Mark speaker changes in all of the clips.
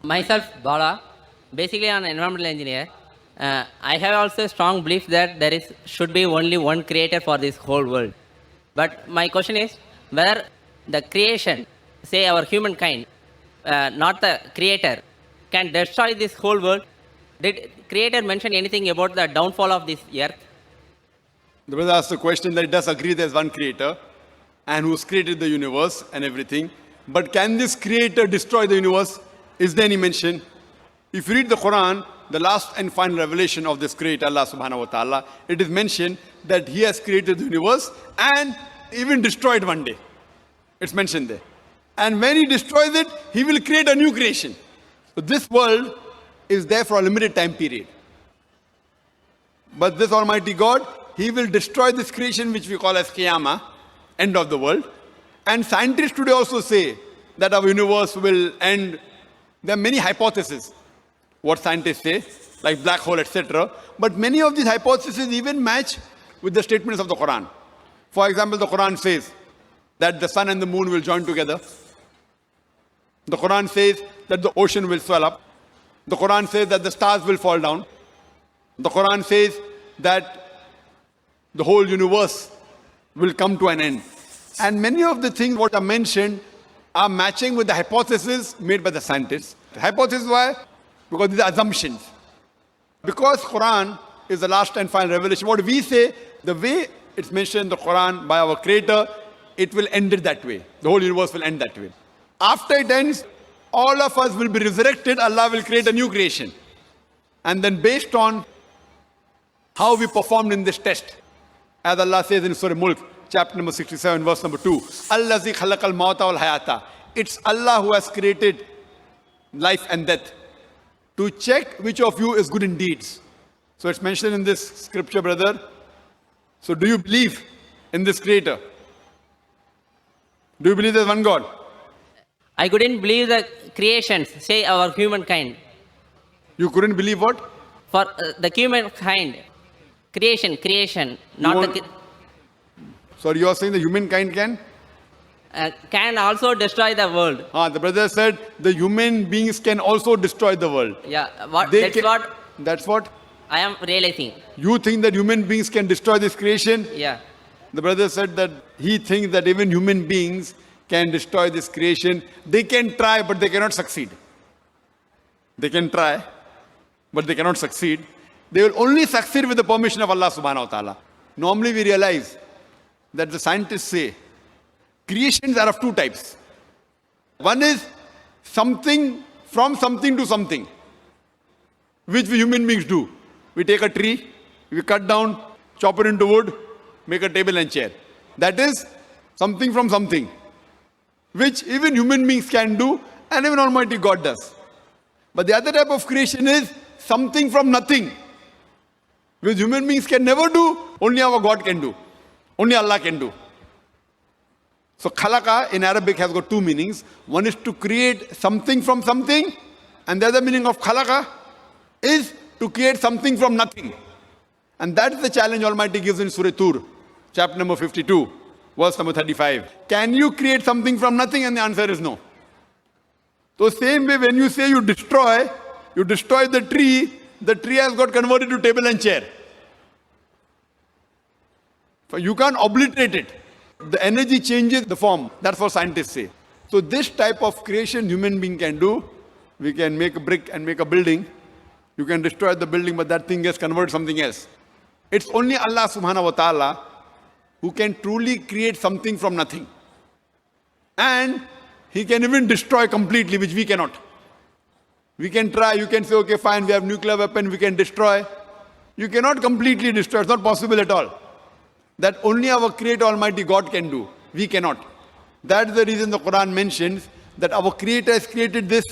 Speaker 1: Myself, Bala, basically an environmental engineer. I have also a strong belief that should be only one creator for this whole world. But my question is whether the creation, say our humankind, not the creator, can destroy this whole world. Did creator mention anything about the downfall of this earth?
Speaker 2: The brother asked the question that it does agree there's one creator and who's created the universe and everything. But can this creator destroy the universe? Is there any mention? If you read the Quran, the last and final revelation of this creator, Allah subhanahu wa ta'ala, it is mentioned that he has created the universe and even destroyed one day. It's mentioned there. And when he destroys it, he will create a new creation. So this world is there for a limited time period. But this Almighty God, he will destroy this creation which we call as Qiyamah, end of the world. And scientists today also say that our universe will end. There are many hypotheses, what scientists say, like black hole, etc. But many of these hypotheses even match with the statements of the Quran. For example, the Quran says that the sun and the moon will join together. The Quran says that the ocean will swell up. The Quran says that the stars will fall down. The Quran says that the whole universe will come to an end. And many of the things what are mentioned are matching with the hypotheses made by the scientists. The hypothesis why? Because these are assumptions. Because Quran is the last and final revelation, what we say, the way it's mentioned in the Quran by our Creator, it will end it that way. The whole universe will end that way. After it ends, all of us will be resurrected. Allah will create a new creation. And then based on how we performed in this test, as Allah says in Surah Mulk, chapter number 67, verse number 2, Allazi khalaqal mauta wal hayata. It's Allah who has created life and death to check which of you is good in deeds. So it's mentioned in this scripture, brother. So do you believe in this creator? Do you believe there's one God?
Speaker 1: I couldn't believe the creations, say our humankind.
Speaker 2: You couldn't believe what?
Speaker 1: For the humankind, creation, not the...
Speaker 2: Sorry, you are saying the humankind
Speaker 1: can also destroy the world.
Speaker 2: The brother said the human beings can also destroy the world.
Speaker 1: Yeah,
Speaker 2: That's what
Speaker 1: I am realizing.
Speaker 2: You think that human beings can destroy this creation?
Speaker 1: Yeah.
Speaker 2: The brother said that he thinks that even human beings can destroy this creation. They can try, but they cannot succeed. They can try, but they cannot succeed. They will only succeed with the permission of Allah subhanahu wa ta'ala. Normally we realize that the scientists say creations are of two types. One is something from something to something, which we human beings do. We take a tree, we cut down, chop it into wood, make a table and chair. That is something from something, which even human beings can do and even Almighty God does. But the other type of creation is something from nothing, which human beings can never do, only our God can do. Only Allah can do. So khalaqa in Arabic has got two meanings. One is to create something from something, and the other meaning of khalaqa is to create something from nothing. And that is the challenge Almighty gives in Surah Tur, chapter number 52, verse number 35. Can you create something from nothing? And the answer is no. So same way when you say you destroy the tree has got converted to table and chair. You can't obliterate it. The energy changes the form. That's what scientists say. So this type of creation human being can do. We can make a brick and make a building. You can destroy the building, but that thing gets converted to something else. It's only Allah subhanahu wa ta'ala who can truly create something from nothing. And he can even destroy completely, which we cannot. We can try, you can say, okay, fine, we have nuclear weapon, we can destroy. You cannot completely destroy, it's not possible at all. That only our Creator Almighty God can do. We cannot. That's the reason the Quran mentions that our Creator has created this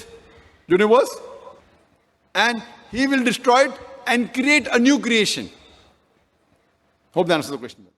Speaker 2: universe and He will destroy it and create a new creation. Hope that answers the question.